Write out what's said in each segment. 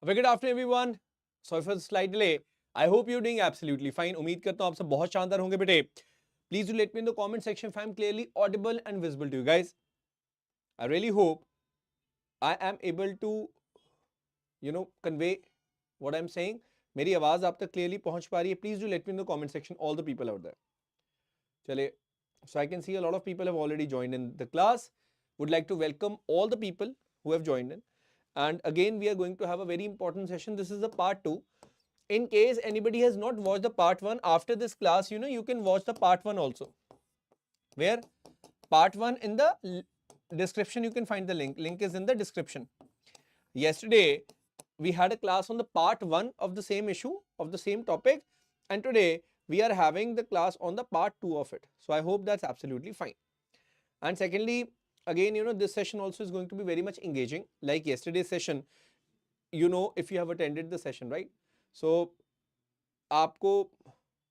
Very good afternoon everyone. Sorry for the slight delay. I hope you're doing absolutely fine. उम्मीद करता हूँ आप सब बहुत शानदार होंगे बेटे. Please do let me in the comment section if I'm clearly audible and visible to you guys. I really hope I am able to convey what I'm saying. मेरी आवाज आप तक clearly पहुंच पा रही है. Please do let me in the comment section all the people out there. चलिए. So I can see a lot of people have already joined in the class. Would like to welcome all the people who have joined in. And again, we are going to have a very important session. This is the part 2. In case anybody has not watched the part 1, after this class, you can watch the part 1 also. Where? Part 1 in the description, you can find the link. Link is in the description. Yesterday, we had a class on the part 1 of the same issue, of the same topic. And today, we are having the class on the part 2 of it. So I hope that's absolutely fine. And secondly, again, this session also is going to be very much engaging. Like yesterday's session, if you have attended the session, right? So, आपको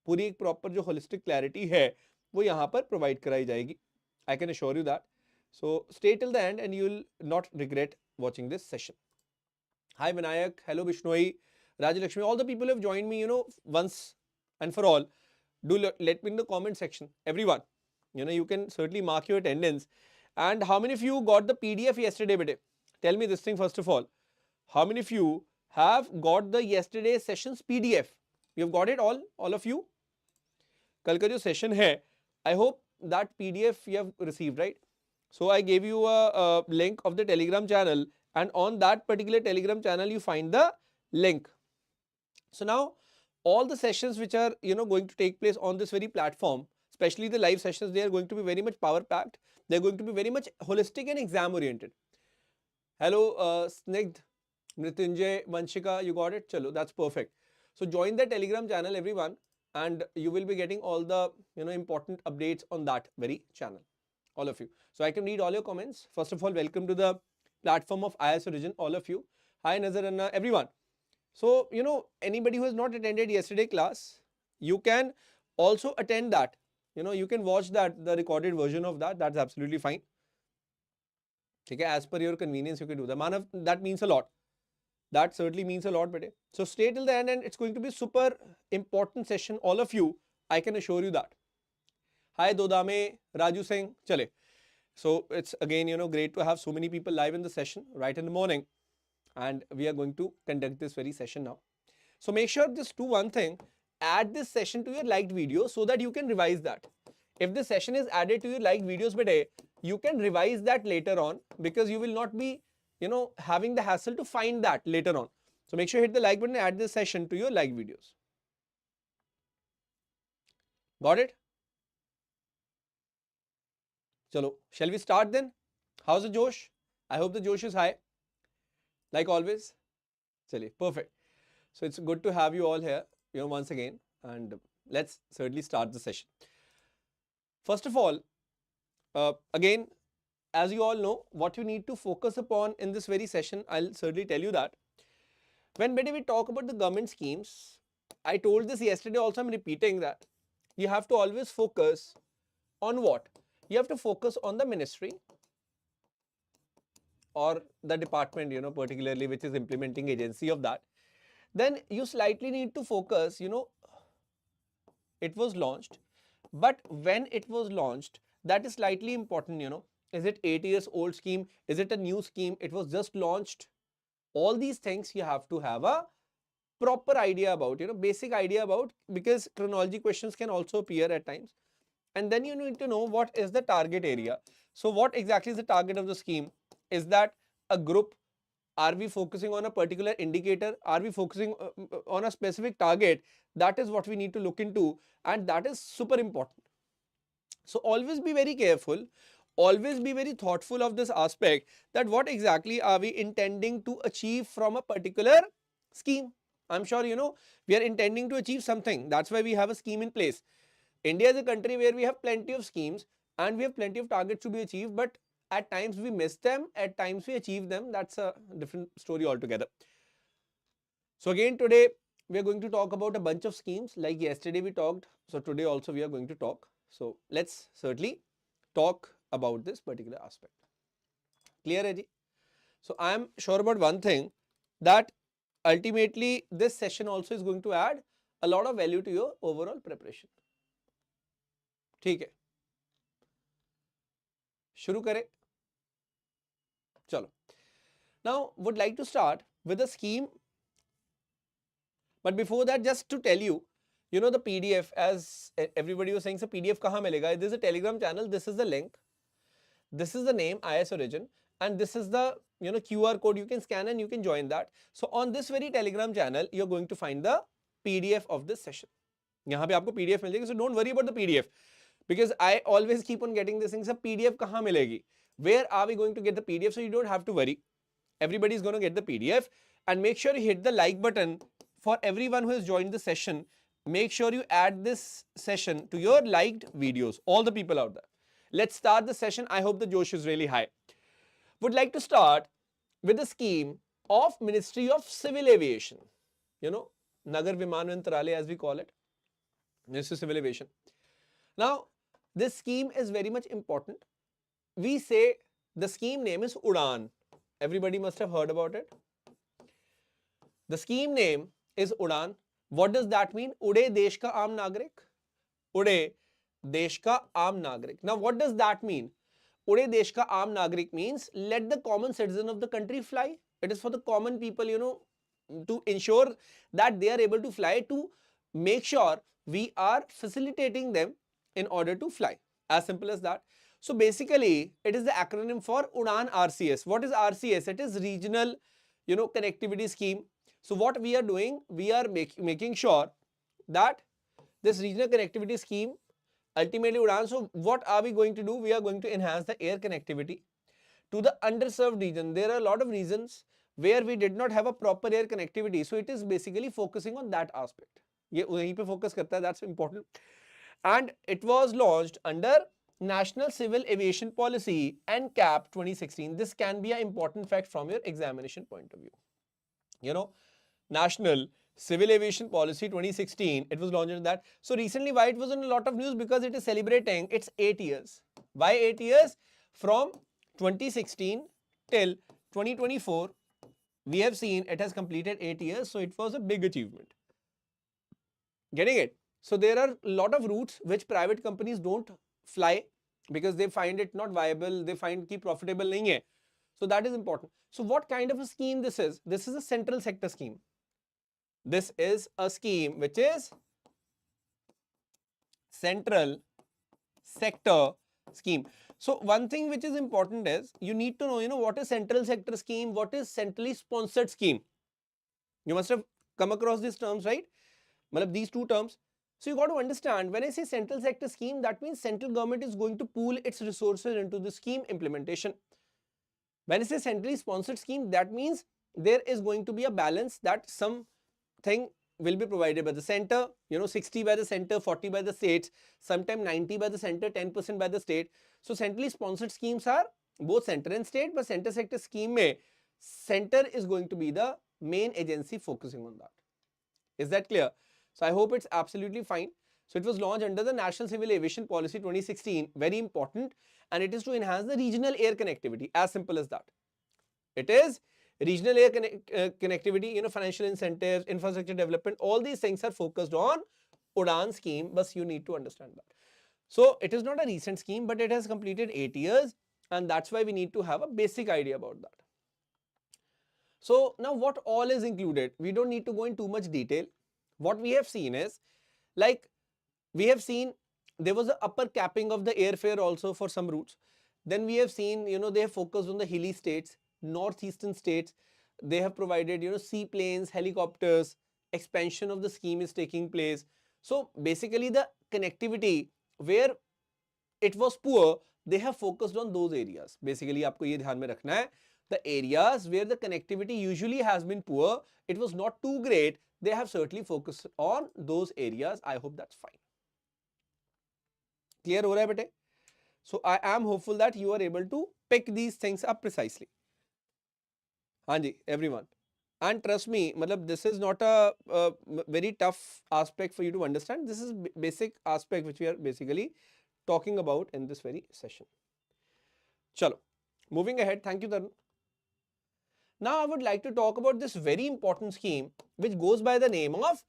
पूरी एक proper जो holistic clarity है, वो यहाँ पर provide कराई जाएगी. I can assure you that. So, stay till the end and you will not regret watching this session. Hi Vinayak, hello Bishnoi, Rajalakshmi, all the people who have joined me, once and for all. Do let me in the comment section, everyone. You can certainly mark your attendance. And how many of you got the PDF yesterday, bete? Tell me this thing first of all. How many of you have got the yesterday's session's PDF? You have got it all of you? Kal ka jo session hai, I hope that PDF you have received, right? So I gave you a link of the Telegram channel, and on that particular Telegram channel you find the link. So now all the sessions which are going to take place on this very platform, especially the live sessions, they are going to be very much power packed. They're going to be very much holistic and exam oriented. Hello Snigdh, Mrityunjay, Vanshika, you got it? Chalo, that's perfect. So join the Telegram channel everyone, and you will be getting all the important updates on that very channel, all of you. So I can read all your comments. First of all, welcome to the platform of IAS Origin, all of you. Hi Nazar Anna, everyone. So anybody who has not attended yesterday class, you can also attend that. You can watch that, the recorded version of that. That's absolutely fine. Okay, as per your convenience, you can do that. Manav, that means a lot. That certainly means a lot, bete. So stay till the end, and it's going to be super important session, all of you. I can assure you that. Hi Dodame, Raju Singh, chale. So it's again, great to have so many people live in the session right in the morning. And we are going to conduct this very session now. So make sure just do one thing. Add this session to your liked video so that you can revise that. If the session is added to your liked videos today, you can revise that later on, because you will not be, having the hassle to find that later on. So make sure you hit the like button and add this session to your liked videos. Got it? Chalo, shall we start then? How's the Josh? I hope the Josh is high. Like always. Chaliye, perfect. So it's good to have you all here, once again, and let's certainly start the session. First of all, again, as you all know, what you need to focus upon in this very session, I'll certainly tell you that. When we talk about the government schemes, I told this yesterday also, I'm repeating that. You have to always focus on what? You have to focus on the ministry or the department, particularly which is implementing agency of that. Then you slightly need to focus, it was launched, but when it was launched, that is slightly important, Is it 8 years old scheme? Is it a new scheme? It was just launched. All these things you have to have a proper idea about, basic idea about, because chronology questions can also appear at times. And then you need to know what is the target area. So what exactly is the target of the scheme? Is that a group? Are we focusing on a particular indicator? Are we focusing on a specific target? That is what we need to look into, and that is super important. So always be very careful, always be very thoughtful of this aspect, that what exactly are we intending to achieve from a particular scheme. I'm sure we are intending to achieve something. That's why we have a scheme in place. India is a country where we have plenty of schemes and we have plenty of targets to be achieved, but at times we miss them, at times we achieve them. That's a different story altogether. So again, today we are going to talk about a bunch of schemes. Like yesterday we talked, so today also we are going to talk. So let's certainly talk about this particular aspect. Clear, Eddie? So I am sure about one thing, that ultimately this session also is going to add a lot of value to your overall preparation. ठीक है, शुरू करें, चलो. Now would like to start with a scheme, but before that just to tell you, you know the PDF, as everybody was saying, so PDF kahan milega? This is a Telegram channel, this is the link, this is the name IAS Origin, and this is the QR code you can scan and you can join that. So on this very Telegram channel you're going to find the PDF of this session. यहाँ पे आपको PDF मिल जाएगी, so don't worry about the PDF, because I always keep on getting this thing, sir PDF कहाँ मिलेगी? Where are we going to get the PDF? So you don't have to worry. Everybody is going to get the PDF, and make sure you hit the like button for everyone who has joined the session. Make sure you add this session to your liked videos, all the people out there. Let's start the session. I hope the Josh is really high. Would like to start with the scheme of Ministry of Civil Aviation. Nagar Viman Mantralaya, as we call it. Ministry of Civil Aviation. Now, this scheme is very much important. We say the scheme name is UDAN. Everybody must have heard about it. The scheme name is UDAN. What does that mean? Ude Desh Ka Aam Nagrik. Ude Desh Ka Aam Nagrik. Now, what does that mean? Ude Desh Ka Aam Nagrik means let the common citizen of the country fly. It is for the common people, to ensure that they are able to fly, to make sure we are facilitating them in order to fly. As simple as that. So basically, it is the acronym for UDAN RCS. What is RCS? It is Regional, Connectivity Scheme. So what we are doing, we are making sure that this Regional Connectivity Scheme, ultimately UDAN. So what are we going to do? We are going to enhance the air connectivity to the underserved region. There are a lot of regions where we did not have a proper air connectivity. So it is basically focusing on that aspect. ये वहीं पे focus करता है, that's important. And it was launched under National Civil Aviation Policy NCAP 2016. This can be an important fact from your examination point of view. National Civil Aviation Policy 2016, it was launched in that. So recently, why it was in a lot of news? Because it is celebrating its 8 years. Why 8 years? From 2016 till 2024, we have seen it has completed 8 years. So it was a big achievement. Getting it? So there are a lot of routes which private companies don't fly because they find it not viable, they find ki profitable nahi hai. So that is important. So what kind of a scheme this is? This is a central sector scheme. This is a scheme which is central sector scheme. So one thing which is important is you need to know, what is central sector scheme, what is centrally sponsored scheme. You must have come across these terms, right? These two terms. So you got to understand, when I say central sector scheme, that means central government is going to pool its resources into the scheme implementation. When I say centrally sponsored scheme, that means there is going to be a balance, that something will be provided by the center, 60 by the center, 40 by the states, sometimes 90 by the center, 10% by the state. So centrally sponsored schemes are both center and state, but center sector scheme mein, center is going to be the main agency focusing on that. Is that clear? So I hope it's absolutely fine. So it was launched under the National Civil Aviation Policy 2016, very important, and it is to enhance the regional air connectivity, as simple as that. It is regional air connectivity, financial incentives, infrastructure development, all these things are focused on UDAN scheme, but you need to understand that. So it is not a recent scheme, but it has completed 8 years, and that's why we need to have a basic idea about that. So now what all is included? We don't need to go in too much detail. What we have seen is, we have seen there was an upper capping of the airfare also for some routes. Then we have seen, they have focused on the hilly states, northeastern states. They have provided, seaplanes, helicopters, expansion of the scheme is taking place. So basically the connectivity where it was poor, they have focused on those areas. Basically, आपको ये ध्यान में रखना है. The areas where the connectivity usually has been poor, it was not too great. They have certainly focused on those areas. I hope that's fine. Clear ho raha hai bete? So I am hopeful that you are able to pick these things up precisely. Hanji, everyone. And trust me, this is not a very tough aspect for you to understand. This is basic aspect which we are basically talking about in this very session. Chalo. Moving ahead. Thank you, Tarun. Now I would like to talk about this very important scheme which goes by the name of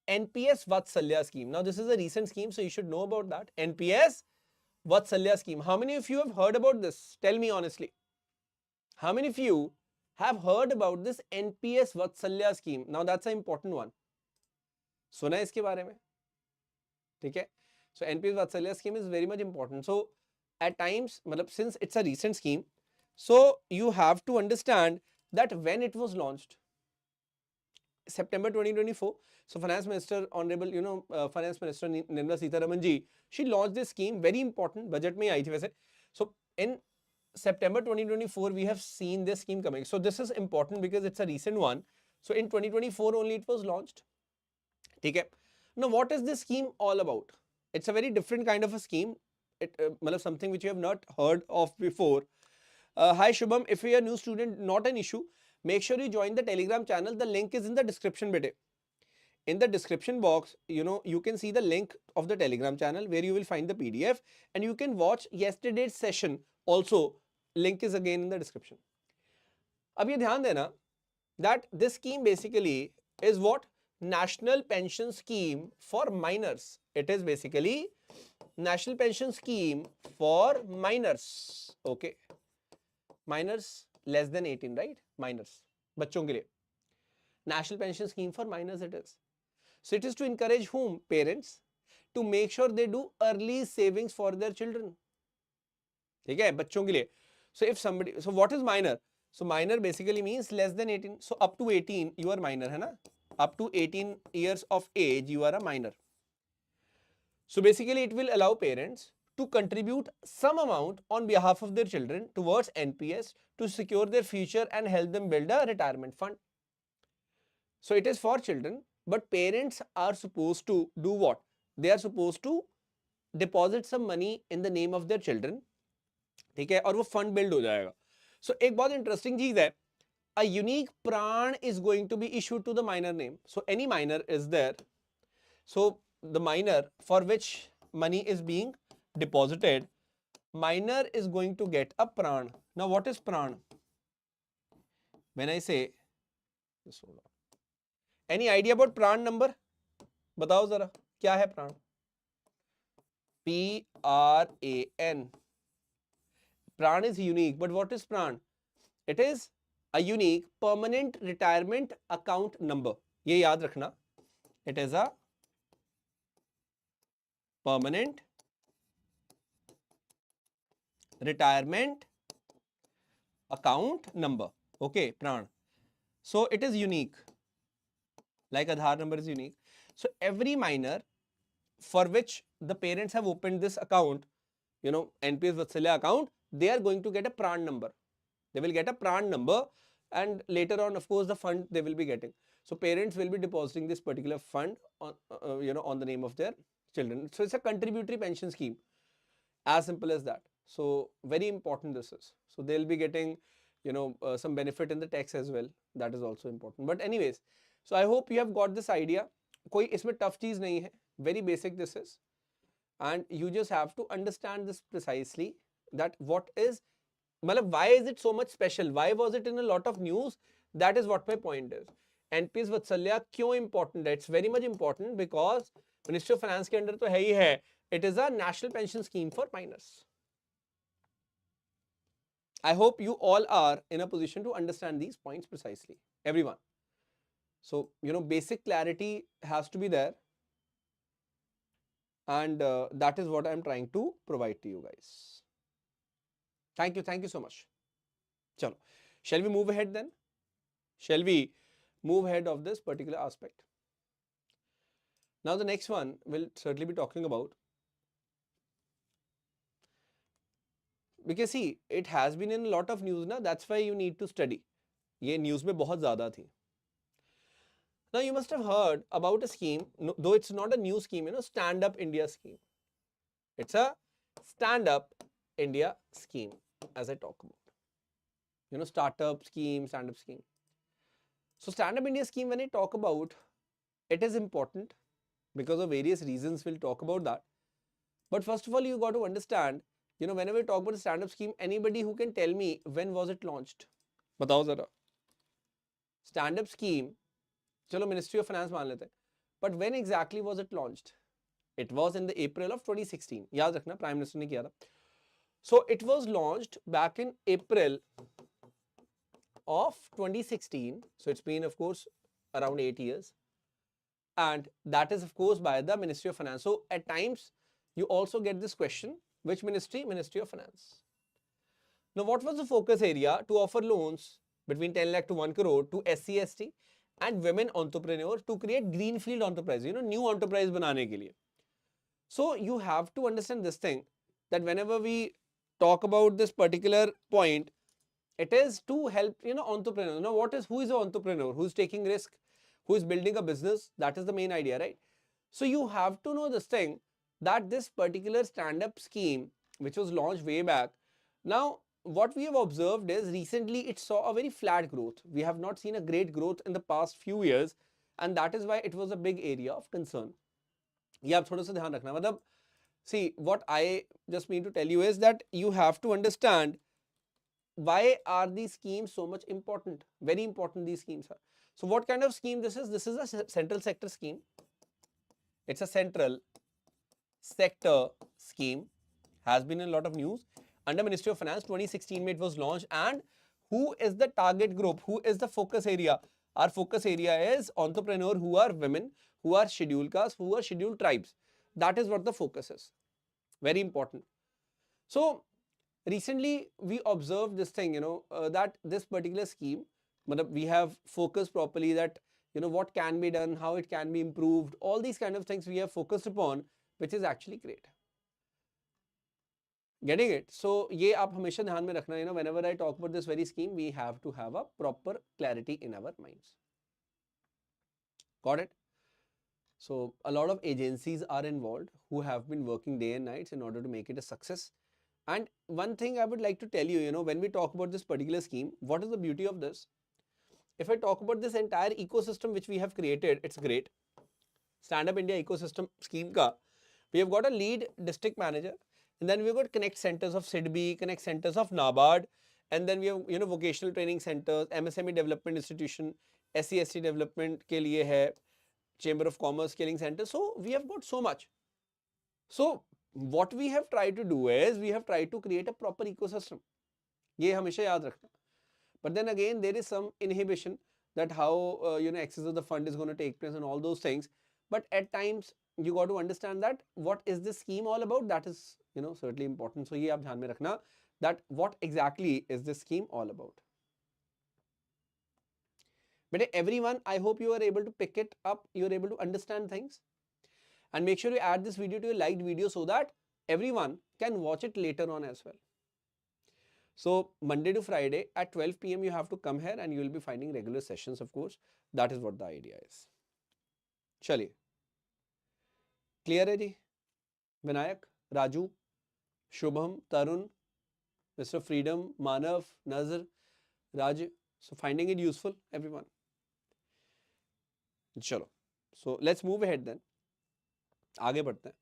NPS Vatsalya scheme. Now this is a recent scheme, so you should know about that. NPS Vatsalya scheme. How many of you have heard about this? Tell me honestly. How many of you have heard about this NPS Vatsalya scheme? Now that's an important one. सुना है इसके बारे में? ठीक है? So NPS Vatsalya scheme is very much important. So at times, since it's a recent scheme, so you have to understand that when it was launched, September 2024. So Finance Minister, Honorable, Finance Minister Nirmala Sitharaman ji, she launched this scheme, very important, budget में आई थी वैसे. So in September 2024, we have seen this scheme coming. So this is important because it's a recent one. So in 2024 only it was launched. ठीक है? Now what is this scheme all about? It's a very different kind of a scheme. It something which you have not heard of before. Hi Shubham, if you are a new student, not an issue. Make sure you join the Telegram channel. The link is in the description bete. In the description box, you can see the link of the Telegram channel where you will find the PDF and you can watch yesterday's session also. Link is again in the description. अब ये ध्यान देना that this scheme basically is what? National Pension Scheme for minors. It is basically National Pension Scheme for minors. Okay. Minors less than 18, right? Minors. बच्चों के लिए. National Pension Scheme for minors it is. So it is to encourage whom? Parents. To make sure they do early savings for their children. ठीक है? बच्चों के लिए. So if somebody, so what is minor? So minor basically means less than 18. So up to 18 you are minor, है ना? Up to 18 years of age you are a minor. So basically it will allow parents to contribute some amount on behalf of their children towards NPS to secure their future and help them build a retirement fund. So it is for children, but parents are supposed to do what? They are supposed to deposit some money in the name of their children. ठीक है? और वो fund build हो जाएगा. So एक बहुत interesting चीज है. A unique pran is going to be issued to the minor name. So any minor is there. So the minor for which money is being deposited, minor is going to get a pran. Now what is pran? When I say, just hold on. Any idea about pran number? बताओ जरा क्या है pran? P-R-A-N. Pran is unique, but what is pran? It is a unique permanent retirement account number. ये याद रखना. It is a permanent retirement account number. Okay, pran. So it is unique. Like Aadhaar number is unique. So every minor for which the parents have opened this account, NPS Vatsalya account, they are going to get a pran number. They will get a pran number and later on, of course, the fund they will be getting. So parents will be depositing this particular fund on, on the name of their children. So it's a contributory pension scheme. As simple as that. So very important this is. So they'll be getting, some benefit in the tax as well. That is also important. But anyways, so I hope you have got this idea. कोई इसमें tough चीज नहीं है. Very basic this is. And you just have to understand this precisely that what is, why is it so much special? Why was it in a lot of news? That is what my point is. NPS Vatsalya क्यों important है? It's very much important because Ministry of Finance के अंदर तो है ही है. It is a national pension scheme for minors. I hope you all are in a position to understand these points precisely. Everyone. So, basic clarity has to be there. And that is what I am trying to provide to you guys. Thank you. Thank you so much. Chalo. Shall we move ahead then? Shall we move ahead of this particular aspect? Now the next one we'll certainly be talking about. Because see, it has been in a lot of news now. That's why you need to study. ये news में बहुत ज़्यादा थी. Now you must have heard about a scheme, though it's not a new scheme, Stand Up India scheme. It's a Stand Up India scheme, as I talk about. Startup scheme, stand up scheme. So Stand Up India scheme, when I talk about, it is important because of various reasons. We'll talk about that. But first of all, you got to understand, whenever we talk about a stand up scheme, anybody who can tell me when was it launched? Batao zara. stand up scheme, चलो Ministry of Finance मान लेते हैं, but when exactly was it launched? It was in the April of 2016. याद रखना Prime Minister ने किया था. So it was launched back in April of 2016. So it's been, of course, around 8 years. And that is, of course, by the Ministry of Finance. So at times, you also get this question, which ministry? Ministry of Finance. Now, what was the focus area? To offer loans between 10 lakh to 1 crore to SC, ST and women entrepreneurs to create greenfield enterprise, new enterprise banane ke liye. So you have to understand this thing, that whenever we talk about this particular point, it is to help, entrepreneurs. Now, who is an entrepreneur? Who is taking risk? Who is building a business? That is the main idea, right? So you have to know this thing, that this particular stand-up scheme, which was launched way back, now what we have observed is recently it saw a very flat growth. We have not seen a great growth in the past few years, and that is why it was a big area of concern. ये आप थोड़ा सा ध्यान रखना, मतलब see, what I just mean to tell you is that you have to understand why are these schemes so much important. Very important these schemes are. So what kind of scheme this is? This is a central sector scheme. It's a central sector scheme. Has been in a lot of news. Under Ministry of Finance, 2016 it was launched. And who is the target group? Who is the focus area? Our focus area is entrepreneur who are women, who are scheduled castes, who are scheduled tribes. That is what the focus is. Very important. So recently we observed this thing, that this particular scheme, we have focused properly that, what can be done, how it can be improved, all these kind of things we have focused upon, which is actually great. Getting it? So ये आप हमेशा ध्यान में रखना, whenever I talk about this very scheme, we have to have a proper clarity in our minds. Got it? So a lot of agencies are involved who have been working day and nights in order to make it a success. And one thing I would like to tell you, when we talk about this particular scheme, what is the beauty of this? If I talk about this entire ecosystem which we have created, it's great. Stand Up India ecosystem scheme ka, we have got a lead district manager, and then we've got connect centers of SIDBI, connect centers of NABARD, and then we have, vocational training centers, MSME development institution, SC ST development ke liye hai, Chamber of Commerce skilling center. So we have got so much. So what we have tried to do is, we have tried to create a proper ecosystem. ये हमेशा याद रखना. But then again, there is some inhibition that how, access of the fund is going to take place and all those things. But at times, you got to understand that what is this scheme all about? That is, certainly important. So ये आप ध्यान में रखना, that what exactly is this scheme all about. But everyone, I hope you are able to pick it up. You are able to understand things. And make sure you add this video to your liked video so that everyone can watch it later on as well. So Monday to Friday at 12 PM you have to come here and you will be finding regular sessions, of course. That is what the idea is. Chaliye. Clear hai ji? Vinayak, Raju, Shubham, Tarun, Mr. Freedom, Manav, Nazar, Raj. So finding it useful, everyone. Chalo. So let's move ahead then. आगे बढ़ते हैं.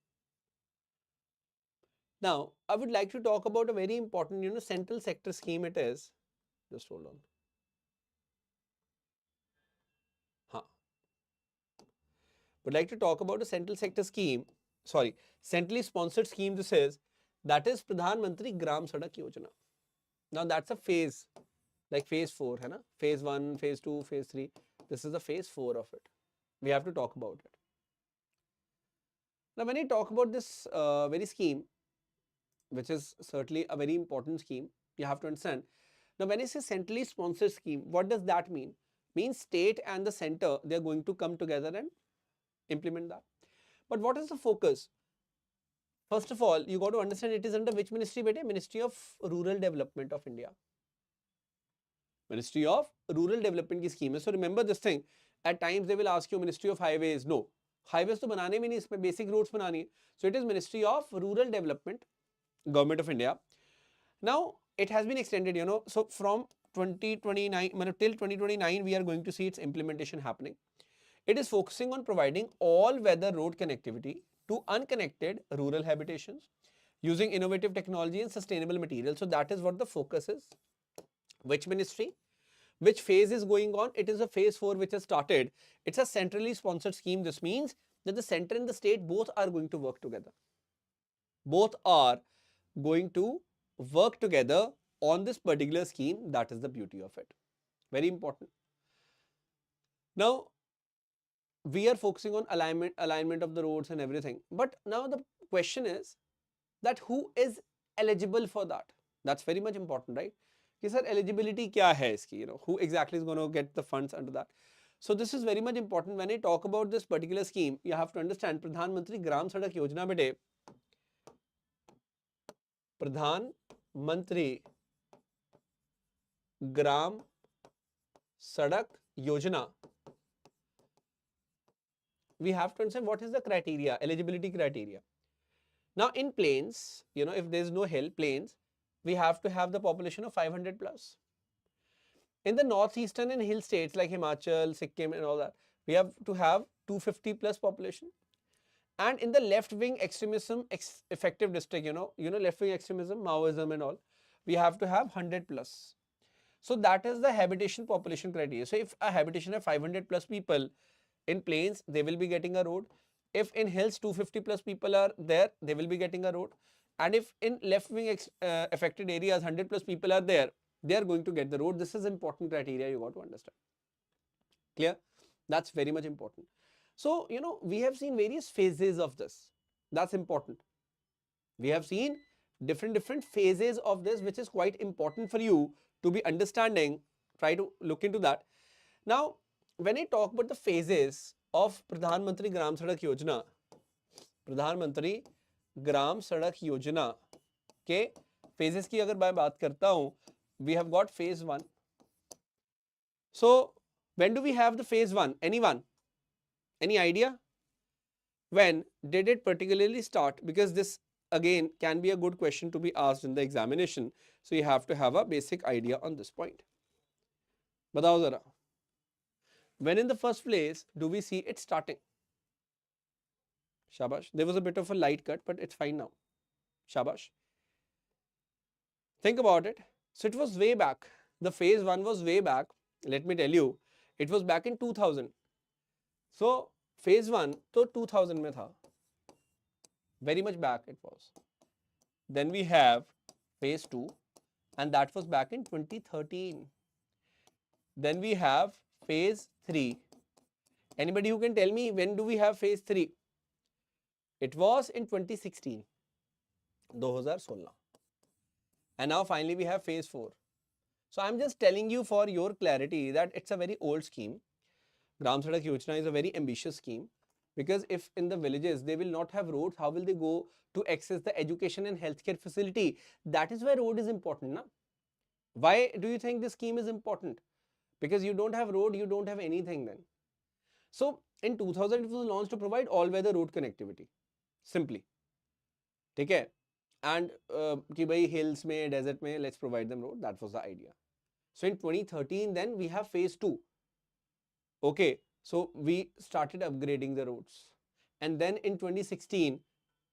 Now, I would like to talk about a very important, central sector scheme it is. Just hold on. Would like to talk about a central sector scheme, centrally sponsored scheme this is, that is Pradhan Mantri Gram Sadak Yojana. Now that's a phase, like phase 4, hai na? Phase 1, phase 2, phase 3. This is the phase 4 of it. We have to talk about it. Now when I talk about this very scheme, which is certainly a very important scheme, you have to understand. Now when I say centrally sponsored scheme, what does that mean? Means state and the center, they are going to come together and implement that. But what is the focus? First of all, you got to understand it is under which ministry, bete? Ministry of Rural Development of India. Ministry of Rural Development की scheme है. So remember this thing. At times they will ask you Ministry of Highways. No. Highways तो बनाने में नहीं, इसमें basic roads बनानी है. So it is Ministry of Rural Development, Government of India. Now it has been extended, so from 2029, till 2029 we are going to see its implementation happening. It is focusing on providing all-weather road connectivity to unconnected rural habitations using innovative technology and sustainable materials. So that is what the focus is. Which ministry? which phase is going on? It is a phase 4 which has started. It's a centrally sponsored scheme. This means that the center and the state both are going to work together. Both are going to work together on this particular scheme. That is the beauty of it. Very important. Now, we are focusing on alignment of the roads and everything. But now the question is that who is eligible for that? That's very much important, right? कि sir eligibility क्या है इसकी, who exactly is going to get the funds under that. So this is very much important. When I talk about this particular scheme, you have to understand Pradhan Mantri Gram Sadak Yojana bete, Pradhan Mantri Gram Sadak Yojana, we have to understand what is the criteria, eligibility criteria. Now in plains, if there is no hill, plains, we have to have the population of 500 plus. In the northeastern and hill states like Himachal, Sikkim and all that, we have to have 250 plus population. And in the left-wing extremism effective district, left-wing extremism, Maoism and all, we have to have 100 plus. So that is the habitation population criteria. So if a habitation of 500 plus people in plains, they will be getting a road. If in hills 250 plus people are there, they will be getting a road. And if in left-wing affected areas 100 plus people are there, they are going to get the road. This is important criteria you got to understand. Clear? That's very much important. So, we have seen various phases of this. That's important. We have seen different phases of this, which is quite important for you to be understanding. Try to look into that. Now, when I talk about the phases of Pradhan Mantri Gram Sadak Yojana, Pradhan Mantri Gram Sadak Yojana के phases की अगर मैं बात करता हूँ, we have got phase 1. So, when do we have the phase 1? Anyone? Any idea? When did it particularly start? Because this again can be a good question to be asked in the examination. So, you have to have a basic idea on this point. Batao zara. When in the first place do we see it starting? Shabash. There was a bit of a light cut, but it's fine now. Shabash. Think about it. So it was way back. The phase 1 was way back. Let me tell you, it was back in 2000. So phase 1 to 2000 mein tha. Very much back it was. Then we have phase 2 and that was back in 2013. Then we have phase 3. Anybody who can tell me when do we have phase 3? It was in 2016. 2016. And now finally we have phase 4. So I'm just telling you for your clarity that it's a very old scheme. Gram Sadak Yojana is a very ambitious scheme, because if in the villages they will not have roads, how will they go to access the education and healthcare facility? That is why road is important. Na? Why do you think this scheme is important? Because you don't have road, you don't have anything then. So in 2000 it was launched to provide all-weather road connectivity. Simply. Okay? And ki bhai hills mein, desert mein, let's provide them road. That was the idea. So in 2013 then we have phase 2. Okay, so we started upgrading the roads. And then in 2016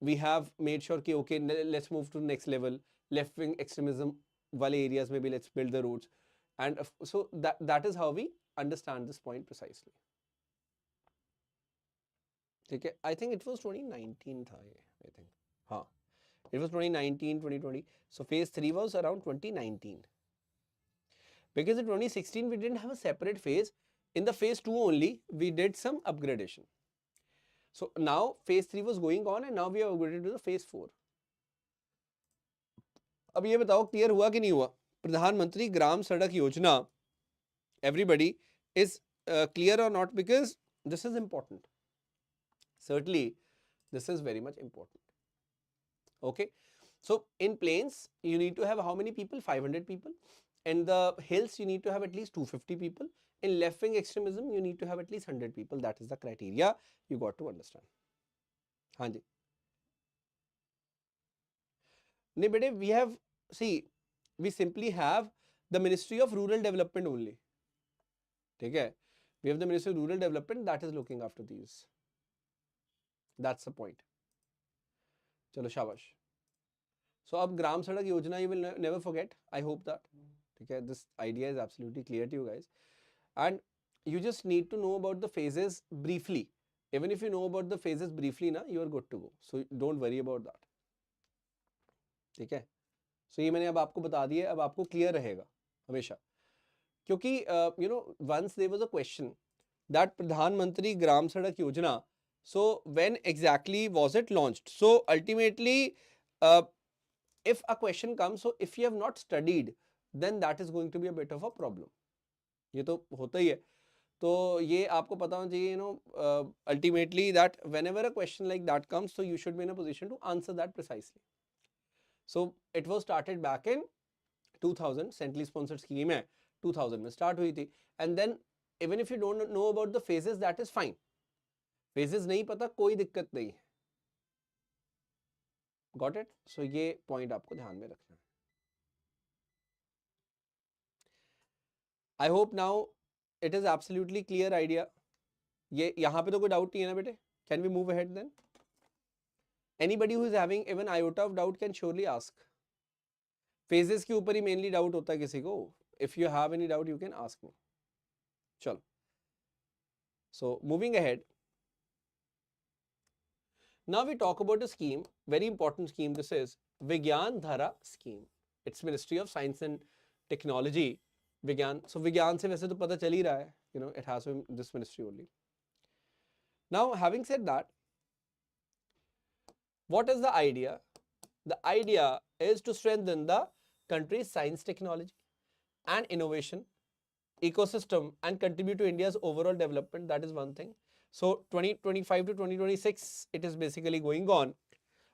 we have made sure ki okay, let's move to the next level. Left-wing extremism wale areas maybe let's build the roads. And so that is how we understand this point precisely. Okay, I think it was 2019 tha, I think. Haan. It was 2019, 2020. So phase 3 was around 2019. Because in 2016 we didn't have a separate phase. In the phase 2 only, we did some upgradation. So now phase 3 was going on and now we have upgraded to the phase 4. अब ये बताओ clear हुआ कि नहीं हुआ? प्रधानमंत्री ग्राम सड़क योजना, everybody is clear or not? Because this is important. Certainly, this is very much important. Okay. So in plains, you need to have how many people? 500 people. In the hills, you need to have at least 250 people. In left-wing extremism, you need to have at least 100 people. That is the criteria you got to understand. Hanji. No, but we have, see, we simply have the Ministry of Rural Development only. Okay? We have the Ministry of Rural Development that is looking after these. That's the point. Chalo, shabash. So, ab Gram Sadak Yojana you will never forget. I hope that. ठीक है, this idea is absolutely clear to you guys, and you just need to know about the phases briefly. Even if you know about the phases briefly ना, you are good to go. So don't worry about that. ठीक है, so ये मैंने अब आपको बता दिया, अब आपको clear रहेगा हमेशा, क्योंकि you know once there was a question that प्रधानमंत्री ग्राम सड़क योजना, so when exactly was it launched? So ultimately if a question comes, so if you have not studied, then that is going to be a bit of a problem. ये तो होता ही है, तो ये आपको पता होना चाहिए, you know, ultimately that whenever a question like that comes, so you should be in a position to answer that precisely. So it was started back in 2000, centrally sponsored scheme है, 2000 में start हुई थी, and then even if you don't know about the phases, that is fine. Phases नहीं पता, कोई दिक्कत नहीं है. Got it? So ये point आपको ध्यान में रखना है. I hope now it is absolutely clear idea. ये यहाँ पे तो कोई doubt नहीं है ना बेटे? Can we move ahead then? Anybody who is having even iota of doubt can surely ask. Phases के ऊपर ही mainly doubt होता है किसी को. If you have any doubt, you can ask me. चलो. So moving ahead. Now we talk about a scheme, very important scheme. This is Vigyan Dhara scheme. It's Ministry of Science and Technology. Vigyan. So Vigyan से वैसे तो पता चल ही रहा है. You know, it has this ministry only. Now, having said that, what is the idea? The idea is to strengthen the country's science, technology, and innovation ecosystem and contribute to India's overall development. That is one thing. So 2025 to 2026, it is basically going on.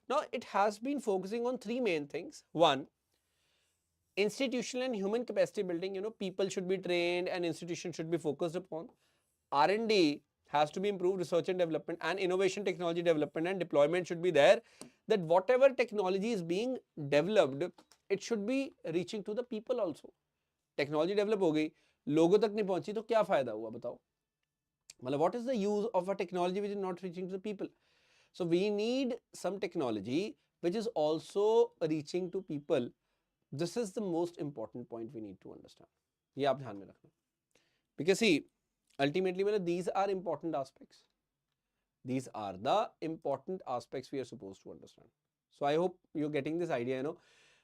Now, it has been focusing on three main things. One, institutional and human capacity building. You know, people should be trained and institutions should be focused upon. R&D has to be improved, research and development, and innovation, technology development and deployment should be there. That whatever technology is being developed, it should be reaching to the people also. Technology develop हो गई, लोगों तक नहीं पहुंची, तो क्या फायदा हुआ बताओ? मतलब what is the use of a technology which is not reaching to the people? So we need some technology which is also reaching to people. This is the most important point we need to understand. ये आप ध्यान में रखना. Because see, ultimately these are important aspects. These are the important aspects we are supposed to understand. So I hope you're getting this idea, you know.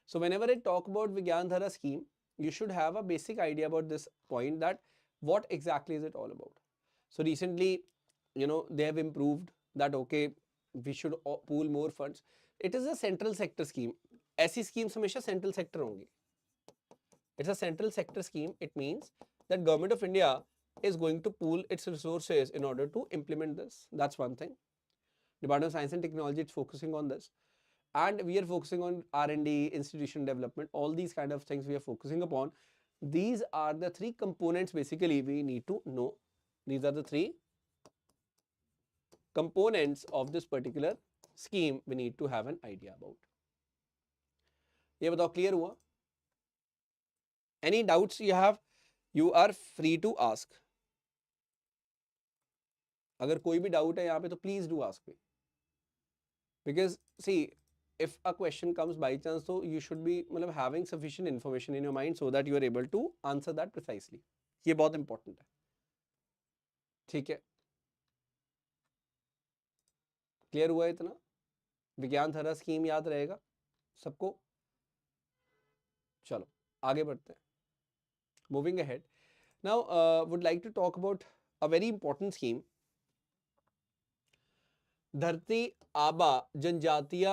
So whenever I talk about Vigyan Dhara scheme, you should have a basic idea about this point, that what exactly is it all about. So recently, you know, they have improved that, okay, we should pool more funds. It is a central sector scheme. ऐसी schemes हमेशा central sector होंगी. It's a central sector scheme. It means that Government of India is going to pool its resources in order to implement this. That's one thing. Department of Science and Technology is focusing on this. And we are focusing on R&D, institution development, all these kind of things we are focusing upon. These are the three components basically we need to know. These are the three components of this particular scheme we need to have an idea about. ये बताओ clear हुआ? Any doubts you have, you are free to ask. अगर कोई भी doubt है यहाँ पे तो please do ask me. Because see, if a question comes by chance, so you should be having sufficient information in your mind so that you are able to answer that precisely. ये बहुत important है. ठीक है? Clear हुआ इतना? विज्ञान धारा scheme याद रहेगा सबको? चलो आगे बढ़ते हैं. Moving ahead. Now, would like to talk about a very important scheme. धरती आबा जनजातीय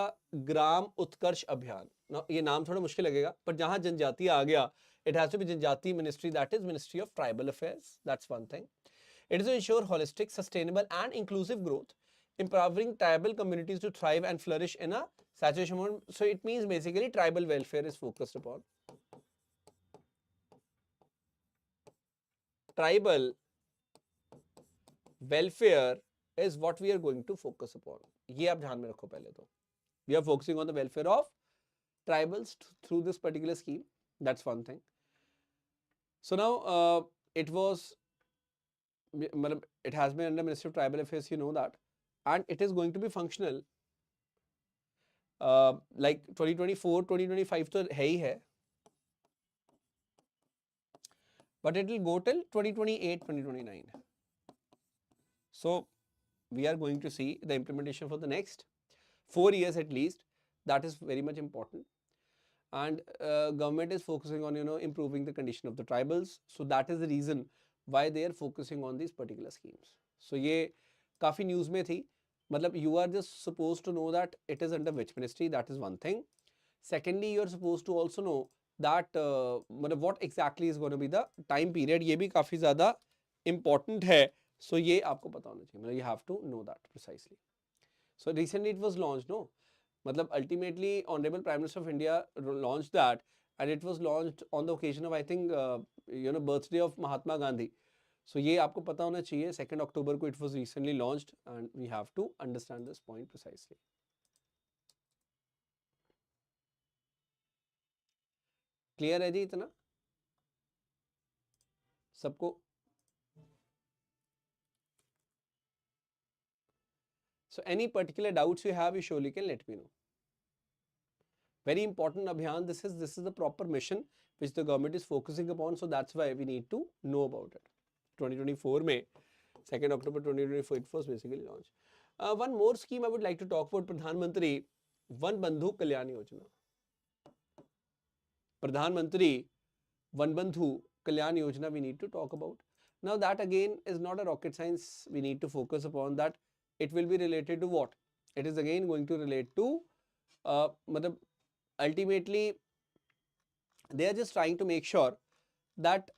ग्राम उत्कर्ष अभियान. Now, ये नाम थोड़ा मुश्किल लगेगा, पर जहां जनजातीय आ गया, it has to be जनजातीय ministry, that is Ministry of Tribal Affairs. That's one thing. It is to ensure holistic, sustainable and inclusive growth, empowering tribal communities to thrive and flourish in a saturation mode. So it means basically tribal welfare is focused upon. Tribal welfare is what we are going to focus upon. ये आप ध्यान में रखो पहले तो. We are focusing on the welfare of tribals through this particular scheme. That's one thing. So now it has been under Ministry of Tribal Affairs, you know that, and it is going to be functional like 2024, 2025 तो है ही है. but it will go till 2028, 2029. So we are going to see the implementation for the next 4 years at least. That is very much important. And government is focusing on, improving the condition of the tribals. So that is the reason why they are focusing on these particular schemes. So ये काफ़ी news में थी. मतलब you are just supposed to know that it is under which ministry. That is one thing. Secondly, you are supposed to also know that what exactly is going to be the time period. ये भी काफ़ी ज़्यादा important है. So ये आपको पता होना चाहिए. मतलब you have to know that precisely. So recently it was launched, no? मतलब ultimately Honorable Prime Minister of India launched that, and it was launched on the occasion of, I think, birthday of Mahatma Gandhi. So ये आपको पता होना चाहिए. 2nd October को it was recently launched, and we have to understand this point precisely. Clear है जी इतना सबको? So any particular doubts you have, you surely can let me know. Very important abhiyan. This is the proper mission which the government is focusing upon. So that's why we need to know about it. 2024 May, 2nd October 2024, it was basically launched. One more scheme I would like to talk about, Pradhan Mantri Van Bandhu Kalyan Yojana. Pradhan Mantri Van Bandhu Kalyan Yojana we need to talk about. Now that again is not a rocket science. We need to focus upon that. It will be related to what? It is again going to relate to ultimately they are just trying to make sure that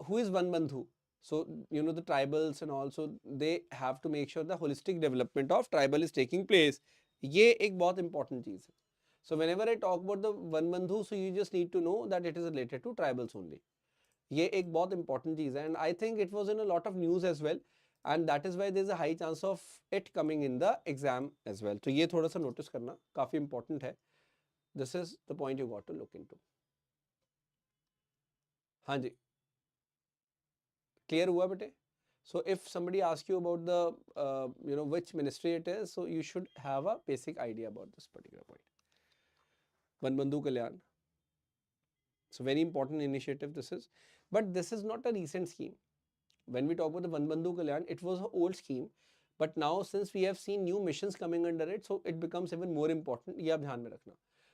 who is Van Bandhu. So, the tribals and also they have to make sure the holistic development of tribal is taking place. ये एक बहुत important चीज़ है. So, whenever I talk about the Van Bandhu, so you just need to know that it is related to tribals only. ये एक बहुत important चीज़ है, and I think it was in a lot of news as well, and that is why there is a high chance of it coming in the exam as well. तो ये थोड़ा सा notice करना काफ़ी important है. This is the point you got to look into. हाँ जी, clear हुआ बेटे? So if somebody asks you about the which ministry it is, so you should have a basic idea about this particular point. Van Bandhu Kalyan. So very important initiative this is, but this is not a recent scheme. When we talk about the Van Bandhu Kalyan, it was an old scheme, but now since we have seen new missions coming under it, so it becomes even more important. ये आप ध्यान में रखना.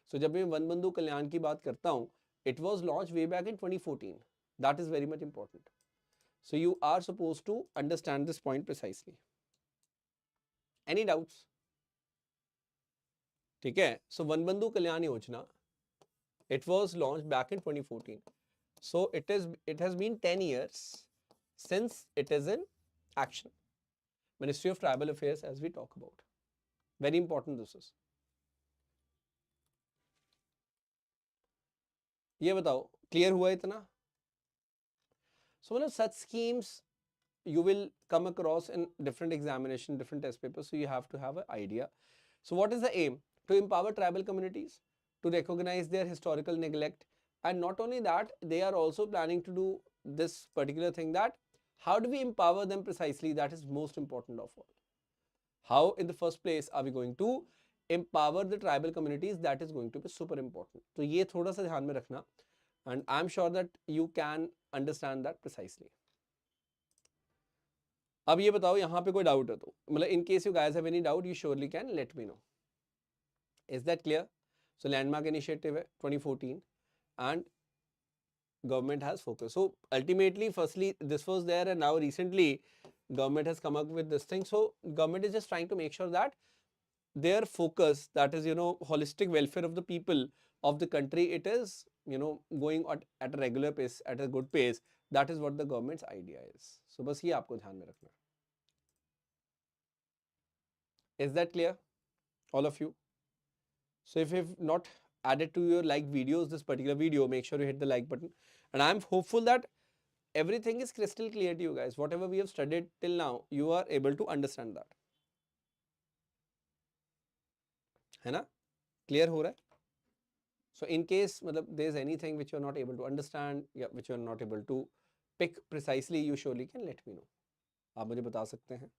So जब मैं Van Bandhu Kalyan की बात करता हूँ, it was launched way back in 2014. That is very much important. So you are supposed to understand this point precisely. Any doubts? ठीक है. So Van Bandhu Kalyan Yojana, it was launched back in 2014. So it has been 10 years since it is in action. Ministry of Tribal Affairs, as we talk about. Very important this is. ये बताओ, clear हुआ इतना? So such schemes you will come across in different examination, different test papers. So you have to have an idea. So what is the aim? To empower tribal communities, to recognize their historical neglect, and not only that, they are also planning to do this particular thing, that how do we empower them precisely? That is most important of all. How in the first place are we going to empower the tribal communities? That is going to be super important. So ये थोड़ा सा ध्यान में रखना, and I'm sure that you can understand that precisely. अब ये बताओ यहाँ पे कोई डाउट है तो, मतलब in case you guys have any doubt, you surely can let me know. Is that clear? So landmark initiative है 2014, and government has focused. So ultimately, firstly, this was there, and now recently government has come up with this thing. So government is just trying to make sure that their focus, that is, holistic welfare of the people of the country, it is, going at a regular pace, at a good pace. That is what the government's idea is. So बस ये आपको ध्यान में रखना. Is that clear? All of you? So if you've not added to your like videos, this particular video, make sure you hit the like button. And I'm hopeful that everything is crystal clear to you guys. Whatever we have studied till now, you are able to understand that. है ना? Clear हो रहा है? So in case there is anything which you are not able to understand, which you are not able to pick precisely, you surely can let me know. आप मुझे बता सकते हैं.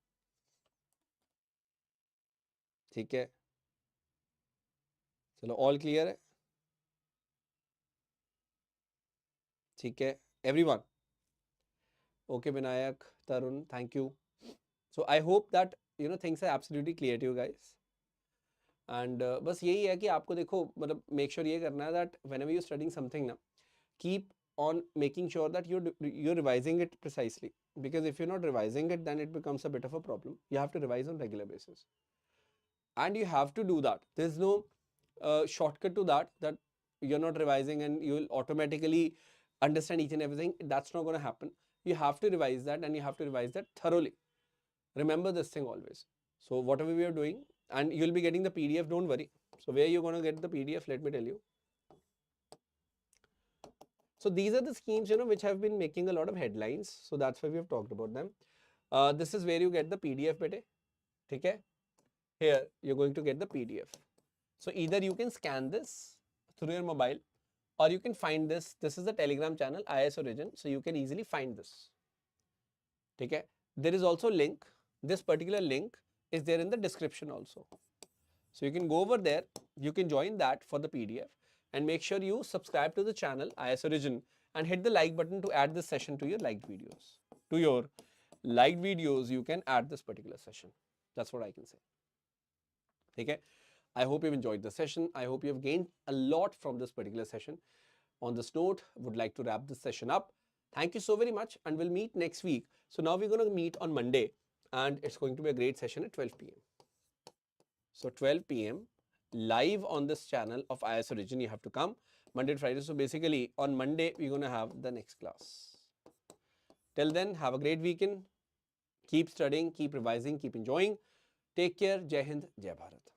ठीक है? चलो all clear है? ठीक है? Everyone. Okay, Vinayak, Tarun, thank you. So I hope that things are absolutely clear to you guys. And बस यही है कि आपको देखो मतलब make sure ये करना है that whenever you're studying something ना, keep on making sure that you're revising it precisely, because if you're not revising it, then it becomes a bit of a problem. You have to revise on regular basis, and you have to do that. There's no shortcut to that you're not revising and you'll automatically understand each and everything. That's not going to happen. You have to revise that, and you have to revise that thoroughly. Remember this thing always. So whatever we are doing, and you'll be getting the PDF, don't worry. So where you're going to get the PDF, let me tell you. So these are the schemes, which have been making a lot of headlines. So that's why we have talked about them. This is where you get the PDF, bete. Okay? Here, you're going to get the PDF. So either you can scan this through your mobile, or you can find this. This is the Telegram channel, IAS Origin. So you can easily find this. Okay? There is also a link. This particular link is there in the description also. So you can go over there. You can join that for the PDF. And make sure you subscribe to the channel IAS Origin and hit the like button to add this session to your liked videos. To your liked videos, you can add this particular session. That's what I can say. Okay. I hope you've enjoyed the session. I hope you have gained a lot from this particular session. On this note, would like to wrap this session up. Thank you so very much, and we'll meet next week. So now we're going to meet on Monday, and it's going to be a great session at 12 p.m. So 12 p.m. live on this channel of IAS Origin, you have to come Monday to Friday. So basically on Monday, we're going to have the next class. Till then, have a great weekend. Keep studying, keep revising, keep enjoying. Take care. Jai Hind, Jai Bharat.